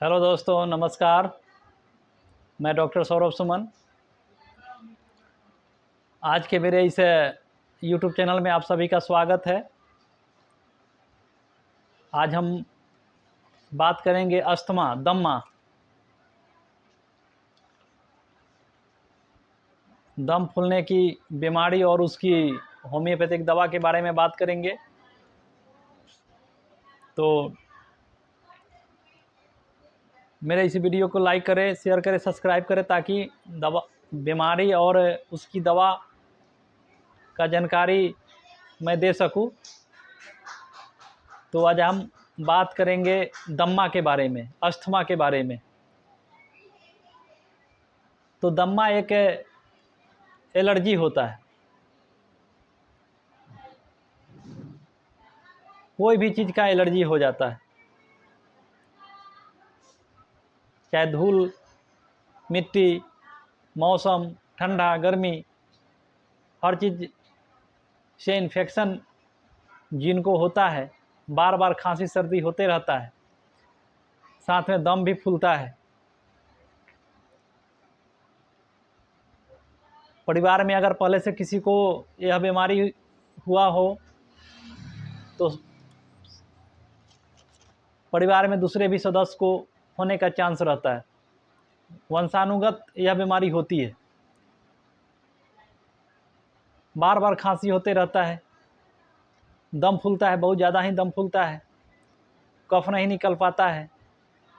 Hello दोस्तों, नमस्कार। मैं डॉक्टर सौरभ सुमन। आज के मेरे इस यूट्यूब चैनल में आप सभी का स्वागत है। आज हम बात करेंगे अस्थमा, दम्मा। दम फूलने की बीमारी और उसकी होम्योपैथिक दवा के बारे में बात करेंगे। तो मेरे इस वीडियो को लाइक करें, शेयर करें, सब्सक्राइब करें ताकि बीमारी और उसकी दवा का जानकारी मैं दे सकूं। तो आज हम बात करेंगे दम्मा के बारे में, अस्थमा के बारे में। तो दम्मा एक एलर्जी होता है। कोई भी चीज़ का एलर्जी हो जाता है, चाहे धूल, मिट्टी, मौसम, ठंडा, गर्मी, हर चीज़ से इन्फेक्शन जिनको होता है, बार बार खांसी सर्दी होते रहता है, साथ में दम भी फूलता है। परिवार में अगर पहले से किसी को यह बीमारी हुआ हो तो परिवार में दूसरे भी सदस्य को होने का चांस रहता है। वंशानुगत यह बीमारी होती है। बार बार खांसी होते रहता है, दम फूलता है, बहुत ज़्यादा ही दम फूलता है, कफ नहीं निकल पाता है,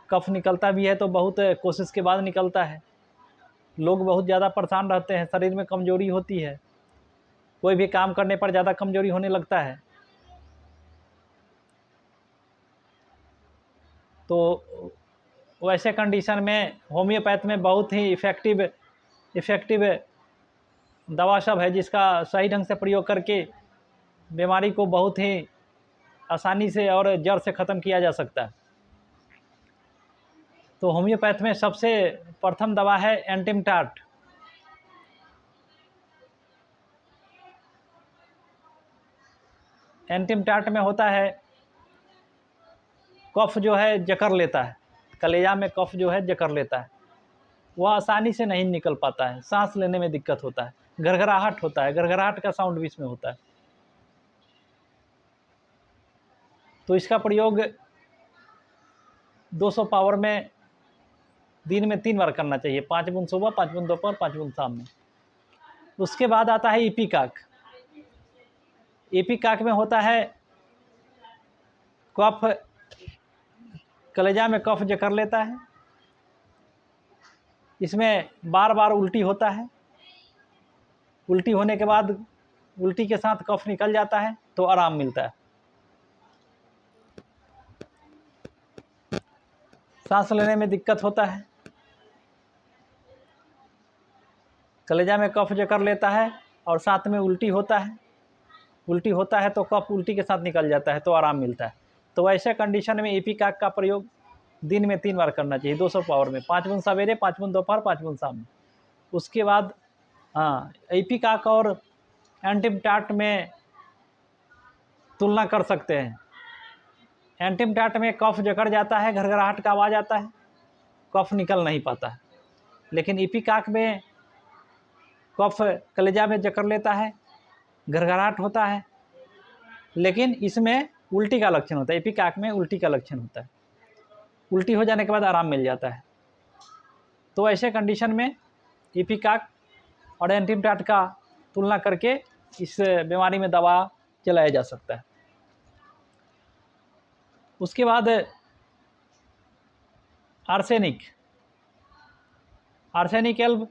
कफ निकलता भी है तो बहुत कोशिश के बाद निकलता है। लोग बहुत ज़्यादा परेशान रहते हैं, शरीर में कमज़ोरी होती है, कोई भी काम करने पर ज़्यादा कमज़ोरी होने लगता है। तो वैसे कंडीशन में होम्योपैथ में बहुत ही इफ़ेक्टिव दवा सब है जिसका सही ढंग से प्रयोग करके बीमारी को बहुत ही आसानी से और जड़ से ख़त्म किया जा सकता है। तो होम्योपैथ में सबसे प्रथम दवा है एंटिमटाट। एंटिमटाट में होता है, कफ जो है जकड़ लेता है, कलेजा में कफ जो है जकड़ लेता है, वह आसानी से नहीं निकल पाता है, सांस लेने में दिक्कत होता है, घरघराहट होता है, घरघराहट का साउंड भी इसमें होता है। तो इसका प्रयोग 200 पावर में दिन में 3 बार करना चाहिए, 5 बूंद सुबह, 5 बूंद दोपहर, 5 बूंद शाम में। उसके बाद आता है इपिकाक। इपिकाक में होता है कफ, कलेजा में कफ जकड़ लेता है, इसमें बार बार उल्टी होता है, उल्टी होने के बाद उल्टी के साथ कफ निकल जाता है तो आराम मिलता है। सांस लेने में दिक्कत होता है, कलेजा में कफ जकड़ लेता है और साथ में उल्टी होता है तो कफ उल्टी के साथ निकल जाता है तो आराम मिलता है। तो ऐसे कंडीशन में इपिकाक का प्रयोग दिन में 3 बार करना चाहिए, 200 पावर में, 5 बूंद सवेरे, 5 बूंद दोपहर, 5 बूंद शाम में। उसके बाद इपिकाक और एंटिमटाट में तुलना कर सकते हैं। एंटिमटाट में कफ जकड़ जाता है, घरघराहट का आवाज़ आता है, कफ निकल नहीं पाता है। लेकिन इपिकाक में कफ कलेजा में जकड़ लेता है, घरघराहट होता है, लेकिन इसमें उल्टी का लक्षण होता है। इपिकाक में उल्टी का लक्षण होता है, उल्टी हो जाने के बाद आराम मिल जाता है। तो ऐसे कंडीशन में इपिकाक और एंटिमटाट का तुलना करके इस बीमारी में दवा चलाया जा सकता है। उसके बाद आर्सेनिक एल्ब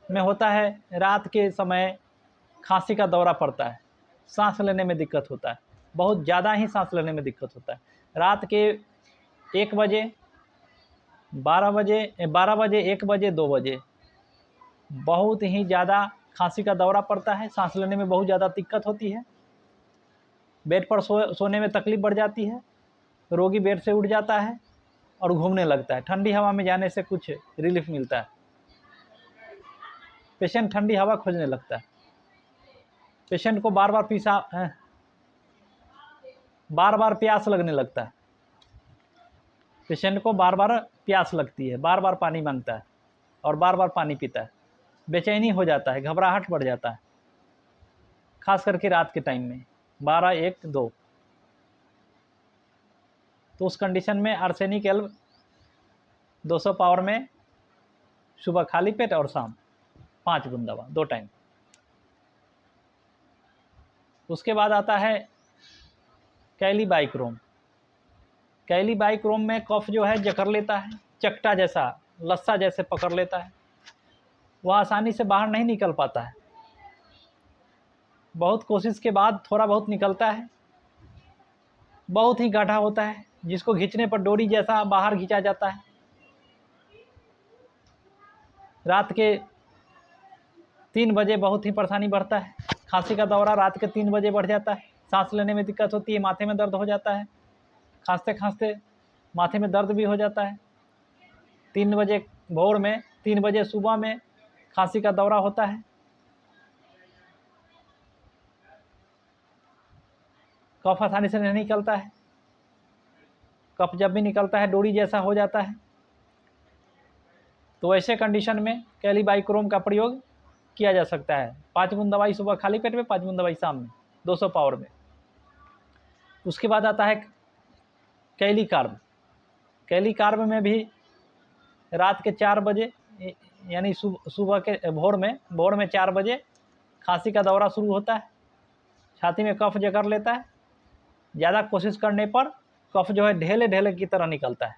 में होता है, रात के समय खांसी का दौरा पड़ता है, सांस लेने में दिक्कत होता है, बहुत ज़्यादा ही सांस लेने में दिक्कत होता है। रात के 1 बजे, 12 बजे, 1 बजे, 2 बजे बहुत ही ज़्यादा खांसी का दौरा पड़ता है, सांस लेने में बहुत ज़्यादा दिक्कत होती है, बेड पर सोने में तकलीफ बढ़ जाती है, रोगी बेड से उठ जाता है और घूमने लगता है। ठंडी हवा में जाने से कुछ रिलीफ मिलता है, पेशेंट ठंडी हवा खोजने लगता है, पेशेंट को बार बार प्यास लगने लगता है। पेशेंट को बार बार प्यास लगती है, बार बार पानी मांगता है और बार बार पानी पीता है, बेचैनी हो जाता है, घबराहट बढ़ जाता है, खास करके रात के टाइम में 12, 1, 2। तो उस कंडीशन में आर्सेनिक एल्ब 200 पावर में सुबह खाली पेट और शाम 5 बूंद दवा 2 टाइम। उसके बाद आता है कैलीबाइक्रोम। कैलीबाइक्रोम में कफ जो है जकड़ लेता है, चकटा जैसा, लस्सा जैसे पकड़ लेता है, वह आसानी से बाहर नहीं निकल पाता है। बहुत कोशिश के बाद थोड़ा बहुत निकलता है, बहुत ही गाढ़ा होता है, जिसको खींचने पर डोरी जैसा बाहर खींचा जाता है। रात के 3 बजे बहुत ही परेशानी बढ़ता है। खांसी का दौरा रात के 3 बजे बढ़ जाता है, सांस लेने में दिक्कत होती है, माथे में दर्द हो जाता है, खांसते खांसते माथे में दर्द भी हो जाता है। 3 बजे भोर में, 3 बजे सुबह में खांसी का दौरा होता है। कफ आसानी से नहीं निकलता है, कफ जब भी निकलता है डोरी जैसा हो जाता है। तो ऐसे कंडीशन में कैलीबाइक्रोम का प्रयोग किया जा सकता है। 5 बूंद दवाई सुबह खाली पेट में, 5 बूंद दवाई शाम में 200 पावर में। उसके बाद आता है कैलीकार्ब। कैलीकार्ब में भी रात के 4 बजे यानी सुबह के भोर में 4 बजे खांसी का दौरा शुरू होता है, छाती में कफ जकड़ लेता है, ज़्यादा कोशिश करने पर कफ जो है ढेले ढेले की तरह निकलता है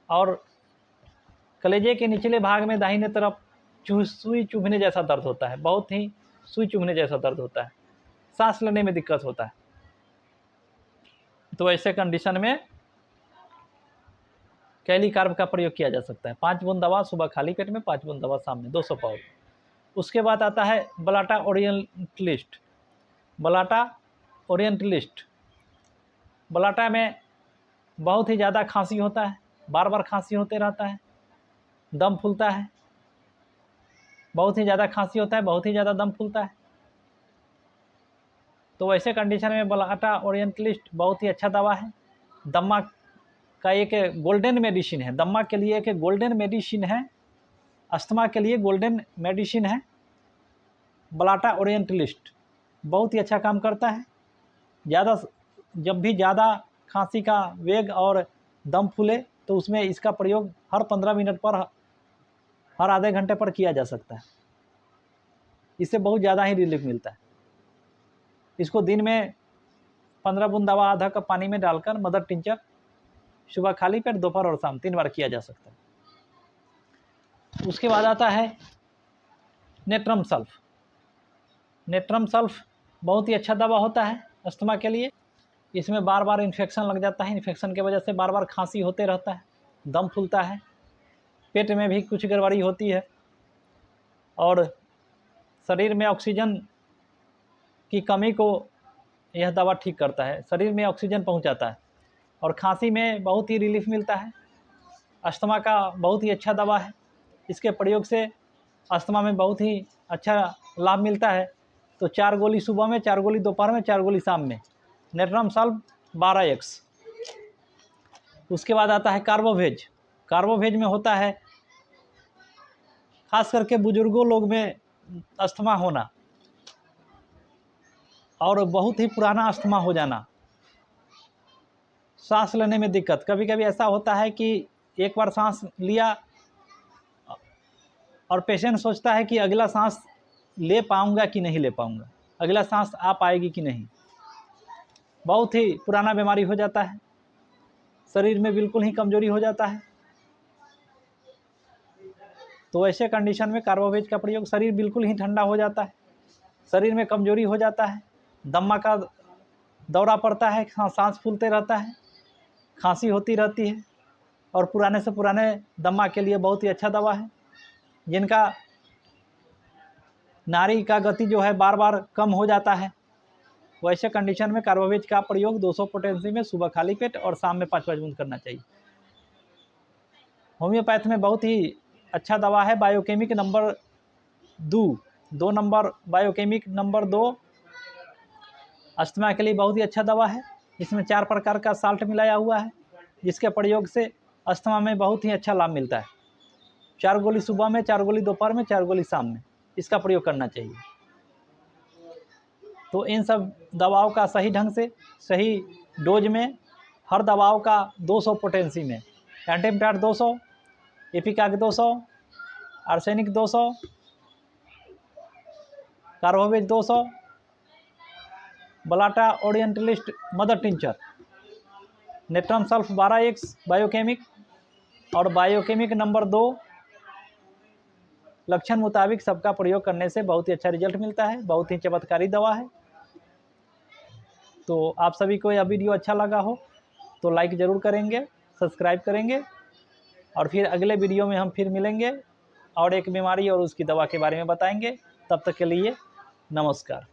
और कलेजे के निचले भाग में दाहिने तरफ सुई चुभने जैसा दर्द होता है, बहुत ही सुई चुभने जैसा दर्द होता है, सांस लेने में दिक्कत होता है। तो ऐसे कंडीशन में कैलीकार्ब का प्रयोग किया जा सकता है। 5 बूंद दवा सुबह खाली पेट में, 5 बूंद दवा शाम में 200 पावर। उसके बाद आता है बलाटा ओरिएंटलिस्ट। बलाटा ओरिएंटलिस्ट, बलाटा में बहुत ही ज़्यादा खांसी होता है, बार बार खांसी होते रहता है, दम फूलता है, बहुत ही ज़्यादा खांसी होता है, बहुत ही ज़्यादा दम फूलता है। तो ऐसे कंडीशन में बलाटा ओरिएंटलिस्ट बहुत ही अच्छा दवा है। दम्मा का एक गोल्डन मेडिसिन है, दम्मा के लिए एक गोल्डन मेडिसिन है, अस्थमा के लिए गोल्डन मेडिसिन है। बलाटा ओरिएंटलिस्ट बहुत ही अच्छा काम करता है। जब भी ज़्यादा खांसी का वेग और दम फूले तो उसमें इसका प्रयोग हर 15 मिनट पर, हर आधे घंटे पर किया जा सकता है। इससे बहुत ज़्यादा ही रिलीफ मिलता है। इसको दिन में 15 बूंद दवा आधा कप पानी में डालकर मदर टिंचर सुबह खाली पेट, दोपहर और शाम 3 बार किया जा सकता है। उसके बाद आता है नेट्रम सल्फ। नेट्रम सल्फ बहुत ही अच्छा दवा होता है अस्थमा के लिए। इसमें बार बार इन्फेक्शन लग जाता है, इन्फेक्शन की वजह से बार बार खांसी होते रहता है, दम फूलता है, पेट में भी कुछ गड़बड़ी होती है और शरीर में ऑक्सीजन की कमी को यह दवा ठीक करता है, शरीर में ऑक्सीजन पहुंचाता है और खांसी में बहुत ही रिलीफ मिलता है। अस्थमा का बहुत ही अच्छा दवा है, इसके प्रयोग से अस्थमा में बहुत ही अच्छा लाभ मिलता है। तो 4 गोली सुबह में, 4 गोली दोपहर में, 4 गोली शाम में, नेट्रम सल्फ 12x। उसके बाद आता है कार्बोवेज। कार्बोवेज में होता है खास करके बुजुर्गों लोग में अस्थमा होना और बहुत ही पुराना अस्थमा हो जाना, सांस लेने में दिक्कत। कभी कभी ऐसा होता है कि एक बार सांस लिया और पेशेंट सोचता है कि अगला सांस ले पाऊंगा कि नहीं ले पाऊंगा, अगला सांस आ पाएगी कि नहीं। बहुत ही पुराना बीमारी हो जाता है, शरीर में बिल्कुल ही कमजोरी हो जाता है। तो ऐसे कंडीशन में कार्बोवेज का प्रयोग, शरीर बिल्कुल ही ठंडा हो जाता है, शरीर में कमजोरी हो जाता है, दम्मा का दौरा पड़ता है, सांस फूलते रहता है, खांसी होती रहती है और पुराने से पुराने दम्मा के लिए बहुत ही अच्छा दवा है। जिनका नाड़ी का गति जो है बार बार कम हो जाता है, वैसे कंडीशन में कार्बोवेज का प्रयोग 200 पोटेंसी में सुबह खाली पेट और शाम में 5-5 बूंद करना चाहिए। होम्योपैथ में बहुत ही अच्छा दवा है biochemic number 2 number, biochemic number 2 asthma के लिए बहुत ही अच्छा दवा है। इसमें 4 प्रकार का साल्ट मिलाया हुआ है, जिसके प्रयोग से अस्थमा में बहुत ही अच्छा लाभ मिलता है। 4 गोली सुबह में, 4 गोली दोपहर में, 4 गोली शाम में, इसका प्रयोग करना चाहिए। तो इन सब दवाओं का सही ढंग से, सही डोज में, हर दवाओं का 200 पोटेंसी में, एंटीमिटार 200, ipecac 200, arsenic 200, carbo veg 200, Blatta orientalis mother tincture, natrum sulph 12x biochemic और बायोकेमिक नंबर 2 लक्षण मुताबिक सबका प्रयोग करने से बहुत ही अच्छा रिजल्ट मिलता है। बहुत ही चमत्कारी दवा है। तो आप सभी को यह वीडियो अच्छा लगा हो तो लाइक ज़रूर करेंगे, सब्सक्राइब करेंगे, और फिर अगले वीडियो में हम फिर मिलेंगे और एक बीमारी और उसकी दवा के बारे में बताएंगे। तब तक के लिए नमस्कार।